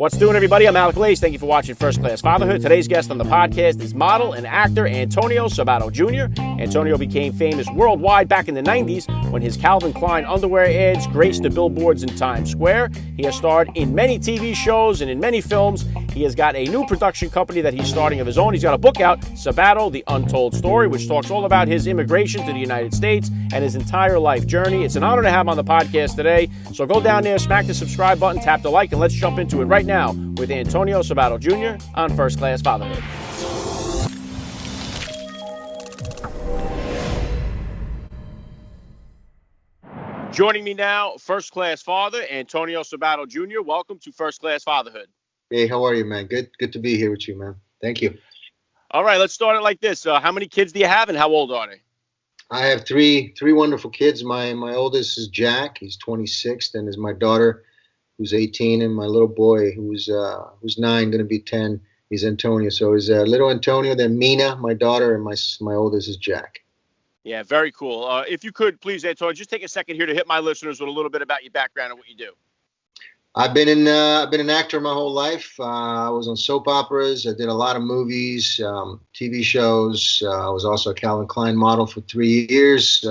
What's doing, everybody? I'm Alec. Thank you for watching First Class Fatherhood. Today's guest on the podcast is model and actor Antonio Sabato Jr. Antonio became famous worldwide back in the 90s when his Calvin Klein underwear ads graced the billboards in Times Square. He has starred in many TV shows and in many films. He has got a new production company that he's starting of his own. He's got a book out, Sabato, The Untold Story, which talks all about his immigration to the United States and his entire life journey. It's an honor to have him on the podcast today. So go down there, smack the subscribe button, tap the like, and let's jump into it right now with Antonio Sabato Jr. on First Class Fatherhood. Joining me now, First Class Father Antonio Sabato Jr. Welcome to First Class Fatherhood. Hey, how are you, man? Good to be here with you, man. Thank you. All right, let's start it like this. How many kids do you have, and how old are they? I have three wonderful kids. My oldest is Jack. He's 26. Then there's my daughter, who's 18, and my little boy, who's 9, going to be 10. He's Antonio. So he's little Antonio, then Mina, my daughter, and my oldest is Jack. Yeah, very cool. If you could, please, Antonio, just take a second here to hit my listeners with a little bit about your background and what you do. I've been an actor my whole life. I was on soap operas. I did a lot of movies, TV shows. I was also a Calvin Klein model for 3 years.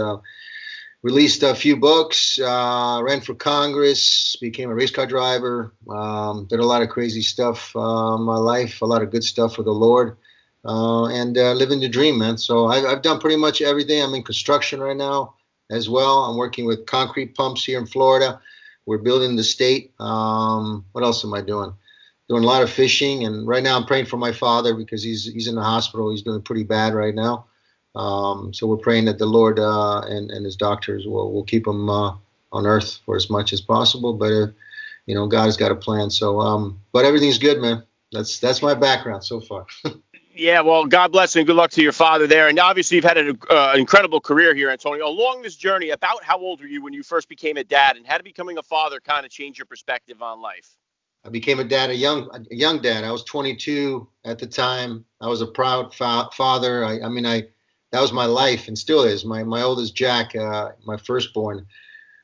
Released a few books, ran for Congress, became a race car driver, did a lot of crazy stuff in my life, a lot of good stuff for the Lord, and living the dream, man. So I've done pretty much everything. I'm in construction right now as well. I'm working with concrete pumps here in Florida. We're building the state. What else am I doing? Doing a lot of fishing, and right now I'm praying for my father because he's in the hospital. He's doing pretty bad right now. So we're praying that the Lord and his doctors will keep him on earth for as much as possible. But God has got a plan. So but everything's good, man. That's my background so far. Yeah, well, God bless and good luck to your father there. And obviously, you've had an incredible career here, Antonio. Along this journey, about how old were you when you first became a dad, and how did becoming a father kind of change your perspective on life? I became a dad, a young dad. I was 22 at the time. I was a proud father. That was my life and still is. My oldest Jack, my firstborn,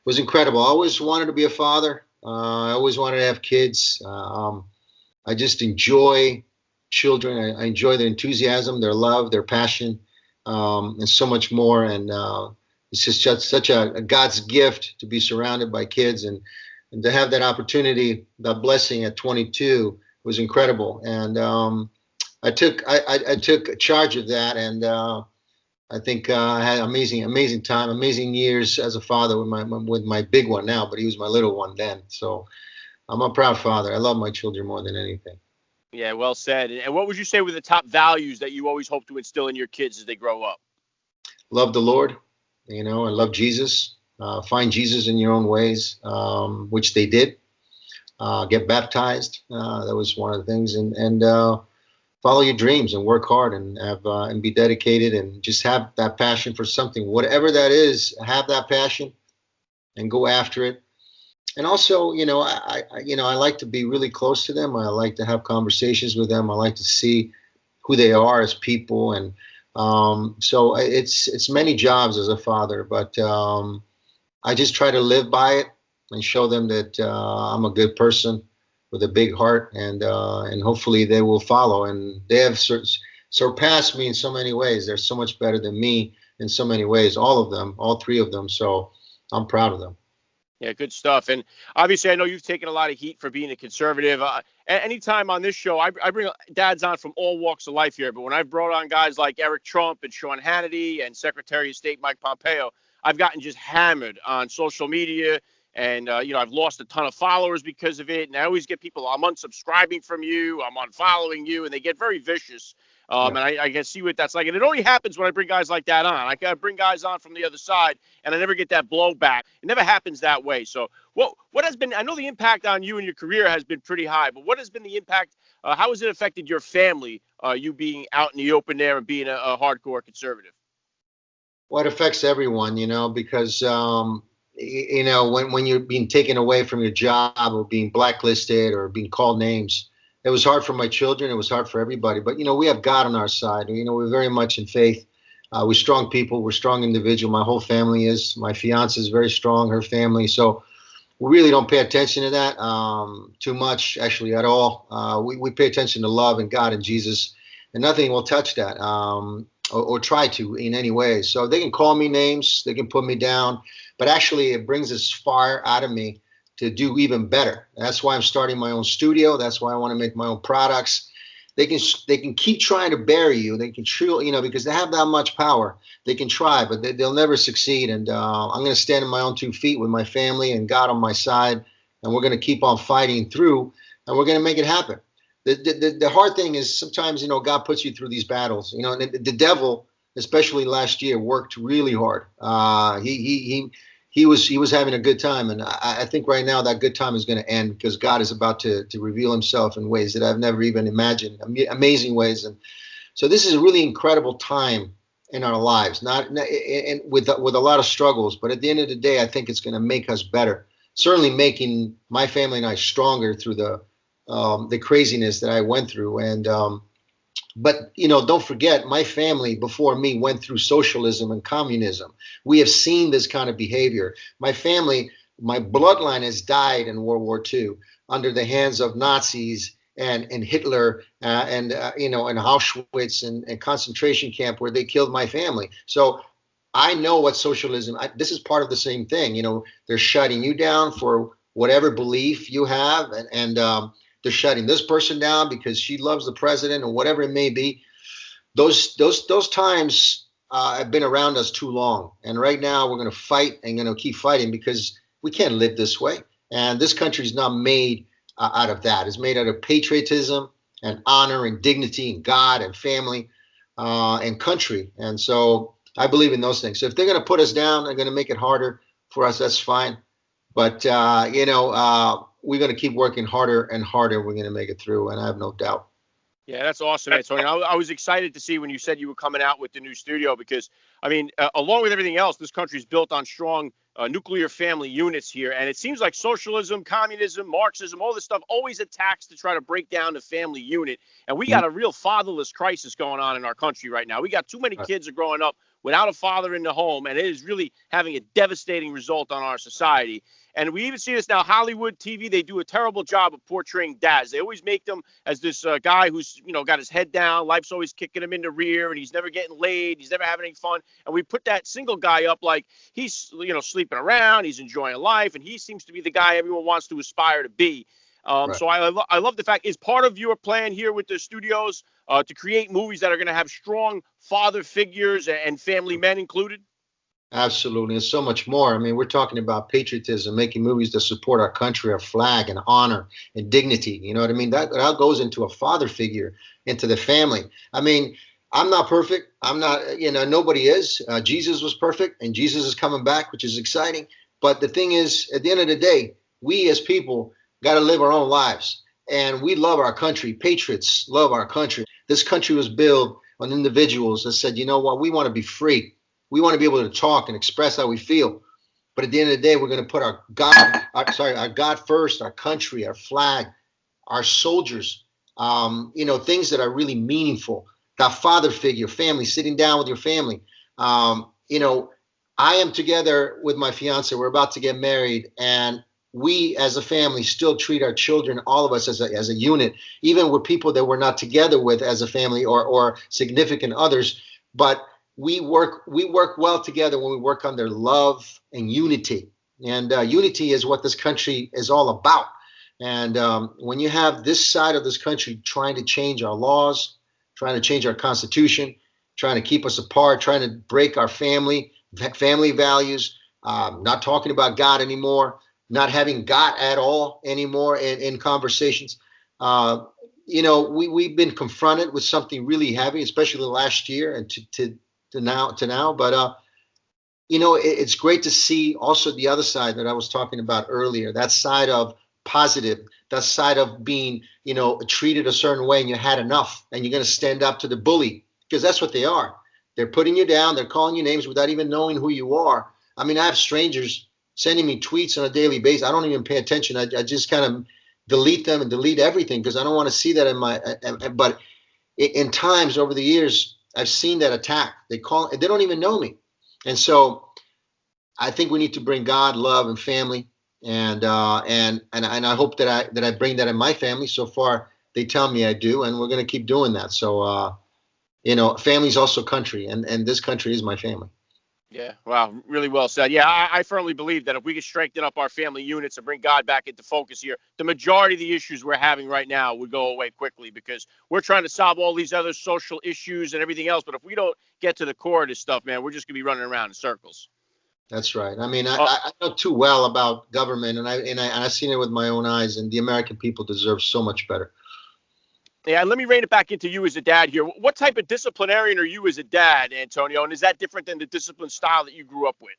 was incredible. I always wanted to be a father. I always wanted to have kids. I just enjoy children. I enjoy their enthusiasm, their love, their passion, and so much more. And it's just such a God's gift to be surrounded by kids and to have that opportunity, that blessing at 22 was incredible. And I took charge of that, and I think I had amazing time, amazing years as a father with my big one now, but he was my little one then. So I'm a proud father. I love my children more than anything. Yeah, well said. And what would you say were the top values that you always hope to instill in your kids as they grow up? Love the Lord, and love Jesus. Find Jesus in your own ways, which they did. Get baptized. That was one of the things. And follow your dreams and work hard and be dedicated and just have that passion for something, whatever that is. Have that passion and go after it. And also, I like to be really close to them. I like to have conversations with them. I like to see who they are as people. And so it's many jobs as a father, but I just try to live by it and show them that I'm a good person with a big heart, and hopefully they will follow. And they have surpassed me in so many ways. They're so much better than me in so many ways, all of them, all three of them. So I'm proud of them. Yeah, good stuff. And obviously, I know you've taken a lot of heat for being a conservative. Anytime on this show, I bring dads on from all walks of life here. But when I've brought on guys like Eric Trump and Sean Hannity and Secretary of State Mike Pompeo, I've gotten just hammered on social media. And, I've lost a ton of followers because of it. And I always get people, I'm unsubscribing from you, I'm unfollowing you, and they get very vicious. And I can see what that's like. And it only happens when I bring guys like that on. I bring guys on from the other side, and I never get that blowback. It never happens that way. So what has been, I know the impact on you and your career has been pretty high, but what has been the impact? How has it affected your family, you being out in the open there and being a hardcore conservative? Well, it affects everyone, because when you're being taken away from your job or being blacklisted or being called names, it was hard for my children. It was hard for everybody. But, we have God on our side. We're very much in faith. We're strong people. We're strong individuals. My whole family is. My fiance is very strong, her family. So we really don't pay attention to that too much, actually, at all. We pay attention to love and God and Jesus, and nothing will touch that or try to in any way. So they can call me names, they can put me down, but actually it brings this fire out of me to do even better. That's why I'm starting my own studio. That's why I want to make my own products. They can keep trying to bury you. They can because they have that much power. They can try, but they'll never succeed. And I'm going to stand on my own 2 feet with my family and God on my side, and we're going to keep on fighting through, and we're going to make it happen. The hard thing is sometimes God puts you through these battles. And the devil, especially last year, worked really hard. He was having a good time, and I think right now that good time is going to end because God is about to reveal Himself in ways that I've never even imagined, amazing ways. And so this is a really incredible time in our lives, not and with a lot of struggles, but at the end of the day, I think it's going to make us better. Certainly, making my family and I stronger through the craziness that I went through. And but don't forget, my family before me went through socialism and communism. We have seen this kind of behavior. My family, my bloodline has died in World War II under the hands of Nazis and Hitler and Auschwitz and concentration camp where they killed my family. So I know what socialism. This is part of the same thing. They're shutting you down for whatever belief you have, and they're shutting this person down because she loves the president or whatever it may be. Those times have been around us too long. And right now we're going to fight and going to keep fighting because we can't live this way. And this country is not made out of that. It's made out of patriotism and honor and dignity and God and family and country. And so I believe in those things. So if they're going to put us down, they're going to make it harder for us. That's fine. But, we're going to keep working harder and harder. We're going to make it through, and I have no doubt. Yeah, that's awesome, Antonio. I was excited to see when you said you were coming out with the new studio because, along with everything else, this country's built on strong nuclear family units here. And it seems like socialism, communism, Marxism, all this stuff always attacks to try to break down the family unit. And we got a real fatherless crisis going on in our country right now. We got too many kids are growing up without a father in the home, and it is really having a devastating result on our society. And we even see this now. Hollywood TV, they do a terrible job of portraying dads. They always make them as this guy who's, got his head down. Life's always kicking him in the rear, and he's never getting laid. He's never having any fun. And we put that single guy up like he's, sleeping around. He's enjoying life, and he seems to be the guy everyone wants to aspire to be. Right. So I love the fact, is part of your plan here with the studios to create movies that are going to have strong father figures and family men included? Absolutely. And so much more. We're talking about patriotism, making movies that support our country, our flag, and honor and dignity. You know what I mean? That goes into a father figure, into the family. I'm not perfect. I'm not, nobody is. Jesus was perfect, and Jesus is coming back, which is exciting. But the thing is, at the end of the day, we as people got to live our own lives. And we love our country. Patriots love our country. This country was built on individuals that said, you know what, we want to be free. We want to be able to talk and express how we feel. But at the end of the day, we're going to put our God first, our country, our flag, our soldiers, things that are really meaningful. That father figure, family, sitting down with your family. I am together with my fiance. We're about to get married, and we as a family still treat our children, all of us as a unit, even with people that we're not together with as a family or significant others. But we work well together when we work on their love and unity. And unity is what this country is all about. And when you have this side of this country trying to change our laws, trying to change our constitution, trying to keep us apart, trying to break our family values, not talking about God anymore, not having God at all anymore in conversations. We've been confronted with something really heavy, especially last year and to now. But it's great to see also the other side that I was talking about earlier, that side of positive, that side of being, treated a certain way and you had enough and you're going to stand up to the bully, because that's what they are. They're putting you down. They're calling you names without even knowing who you are. I have strangers sending me tweets on a daily basis. I don't even pay attention. I just kind of delete them and delete everything because I don't want to see that in my, but in times over the years, I've seen that attack. They don't even know me. And so I think we need to bring God, love, and family And I hope that I bring that in my family. So far, they tell me I do, and we're going to keep doing that. So family's also country, and this country is my family. Yeah, wow, really well said. Yeah, I firmly believe that if we could strengthen up our family units and bring God back into focus here, the majority of the issues we're having right now would go away quickly because we're trying to solve all these other social issues and everything else. But if we don't get to the core of this stuff, man, we're just gonna be running around in circles. That's right. I mean, Uh, I know too well about government, and I've seen it with my own eyes. And the American people deserve so much better. yeah, let me rein it back into you as a dad here. What type of disciplinarian are you as a dad, Antonio? And is that different than the discipline style that you grew up with?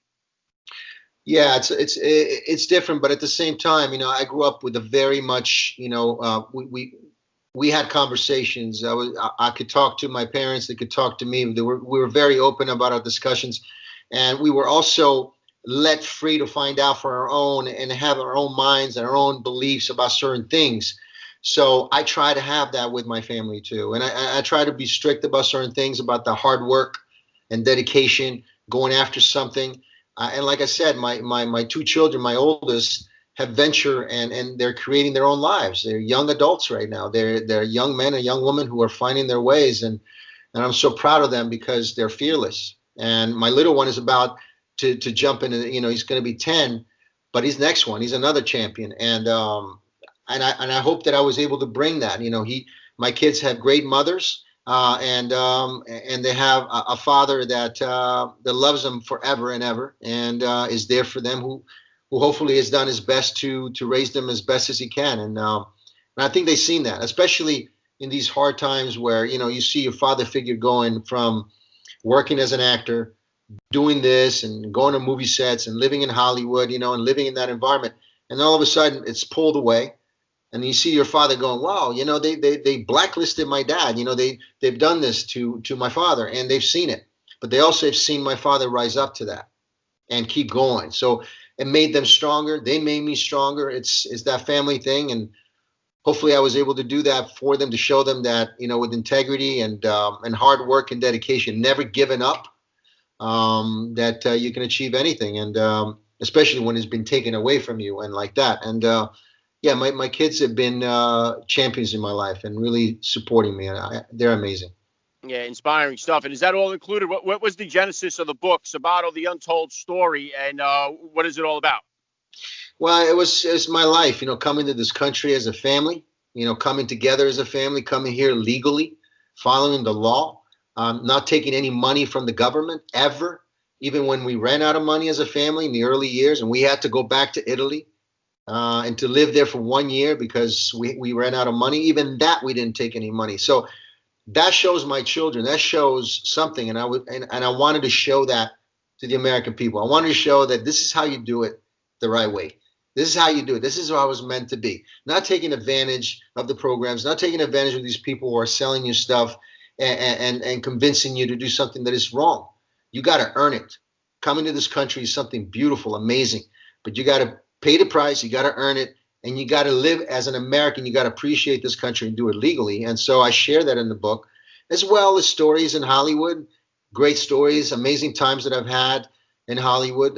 Yeah, it's different, but at the same time, I grew up with a very much, we had conversations. I could talk to my parents, they could talk to me. We were very open about our discussions, and we were also let free to find out for our own and have our own minds and our own beliefs about certain things. So I try to have that with my family too, and I try to be strict about certain things, about the hard work and dedication, going after something. And like I said, my two children, my oldest, have venture and they're creating their own lives. They're young adults right now. They're young men and young women who are finding their ways, and I'm so proud of them because they're fearless. And my little one is about to jump into, he's going to be 10, but he's next one. He's another champion, and I hope that I was able to bring that. My kids have great mothers, and they have a father that loves them forever and ever, and is there for them, who hopefully has done his best to raise them as best as he can, and I think they've seen that, especially in these hard times where you see your father figure going from working as an actor, doing this and going to movie sets and living in Hollywood, and living in that environment, and all of a sudden it's pulled away, and you see your father going, wow, they blacklisted my dad. They've done this to my father, and they've seen it, but they also have seen my father rise up to that and keep going. So it made them stronger. They made me stronger. It's that family thing, and hopefully I was able to do that for them, to show them that with integrity and hard work and dedication, never giving up, that you can achieve anything, and especially when it's been taken away from you and like that. And yeah, my kids have been champions in my life and really supporting me. And they're amazing. Yeah, inspiring stuff. And is that all included? What was the genesis of the book, Sabato, the Untold Story, and what is it all about? Well, it's my life, coming to this country as a family, coming together as a family, coming here legally, following the law, not taking any money from the government ever, even when we ran out of money as a family in the early years and we had to go back to Italy, and to live there for 1 year because we ran out of money. Even that, we didn't take any money. So that shows my children. That shows something, and I wanted to show that to the American people. I wanted to show that this is how you do it the right way. This is how you do it. This is how I was meant to be. Not taking advantage of the programs, not taking advantage of these people who are selling you stuff and convincing you to do something that is wrong. You got to earn it. Coming to this country is something beautiful, amazing, but you got to pay the price. You got to earn it, and you got to live as an American. You got to appreciate this country and do it legally. And so I share that in the book, as well as stories in Hollywood, great stories, amazing times that I've had in Hollywood,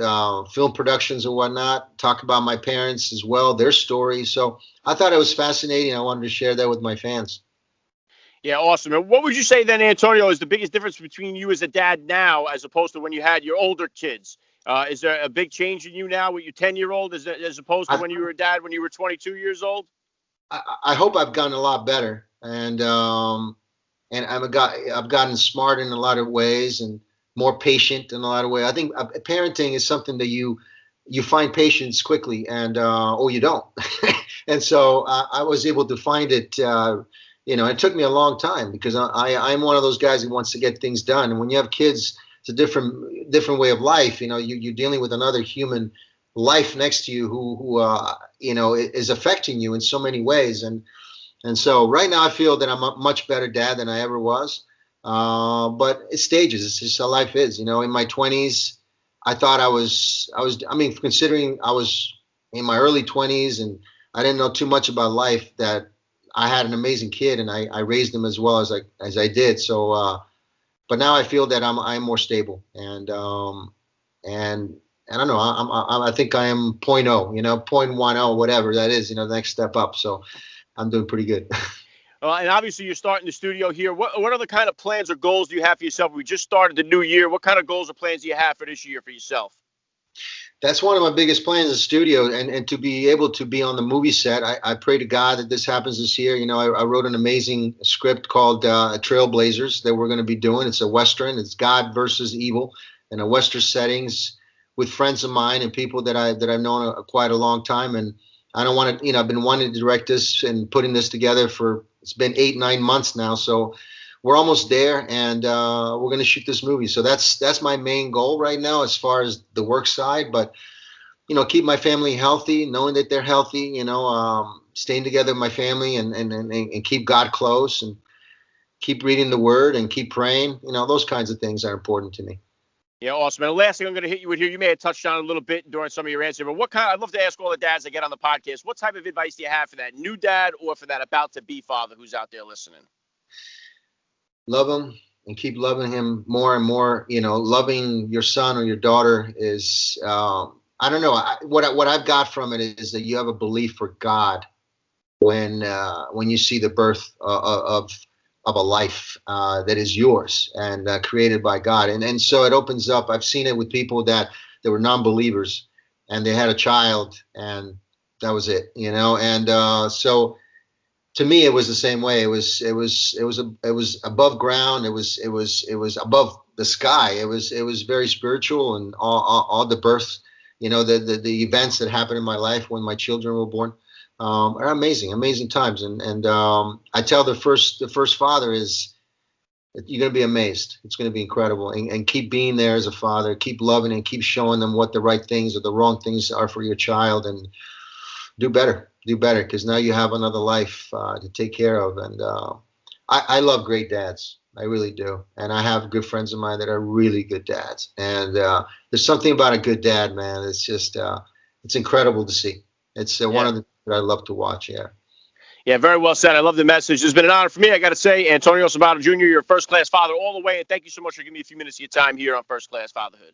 film productions and whatnot. Talk about my parents as well, their stories. So I thought it was fascinating. I wanted to share that with my fans. Yeah, awesome. And what would you say then, Antonio, is the biggest difference between you as a dad now as opposed to when you had your older kids? Is there a big change in you now with your 10-year-old as opposed to I, when you were a dad when you were 22 years old? I hope I've gotten a lot better, and I've gotten smart in a lot of ways and more patient in a lot of ways. I think parenting is something that you find patience quickly, and or you don't. And so I was able to find it. It took me a long time because I'm one of those guys who wants to get things done. And when you have kids, it's a different way of life. You're dealing with another human life next to you who is affecting you in so many ways. And so right now I feel that I'm a much better dad than I ever was. But it's stages. It's just how life is. In my 20s, I thought I mean, considering I was in my early 20s and I didn't know too much about life, that I had an amazing kid and I raised him as well as I did. So, but now I feel that I'm more stable, and I don't know. I think I am 0.0, 0.10, whatever that is, the next step up. So I'm doing pretty good. And obviously, you're starting the studio here. What other kind of plans or goals do you have for yourself? We just started the new year. What kind of goals or plans do you have for this year for yourself? That's one of my biggest plans in the studio, and to be able to be on the movie set. I pray to God that this happens this year. I wrote an amazing script called Trailblazers that we're going to be doing. It's a Western. It's God versus evil in a Western settings with friends of mine and people that I've known quite a long time. And I don't want to, I've been wanting to direct this and putting this together for, it's been 8-9 months now. So we're almost there, and we're going to shoot this movie. So that's my main goal right now as far as the work side. But keep my family healthy, knowing that they're healthy. Staying together with my family, and keep God close, and keep reading the Word, and keep praying. Those kinds of things are important to me. Yeah, awesome. And the last thing I'm going to hit you with here, you may have touched on a little bit during some of your answer, but I'd love to ask all the dads that get on the podcast, what type of advice do you have for that new dad or for that about to be father who's out there listening? Love him and keep loving him more and more. Loving your son or your daughter is, I don't know. What I've got from it is that you have a belief for God when you see the birth of a life that is yours and created by God. And so it opens up. I've seen it with people that were non-believers, and they had a child, and that was it, And so to me, it was the same way. It was above ground. It was above the sky. It was very spiritual, and all the births, the events that happened in my life when my children were born. Are amazing times, and I tell the first father is, you're going to be amazed. It's going to be incredible, and keep being there as a father, keep loving and keep showing them what the right things or the wrong things are for your child, and do better, because now you have another life to take care of. And I love great dads, I really do, and I have good friends of mine that are really good dads, and there's something about a good dad, man. It's just it's incredible to see. It's one of the that I love to watch. Yeah, very well said. I love the message. It's been an honor for me. I got to say, Antonio Sabato Jr., you're a first-class father all the way, and thank you so much for giving me a few minutes of your time here on First Class Fatherhood.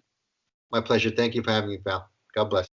My pleasure. Thank you for having me, pal. God bless.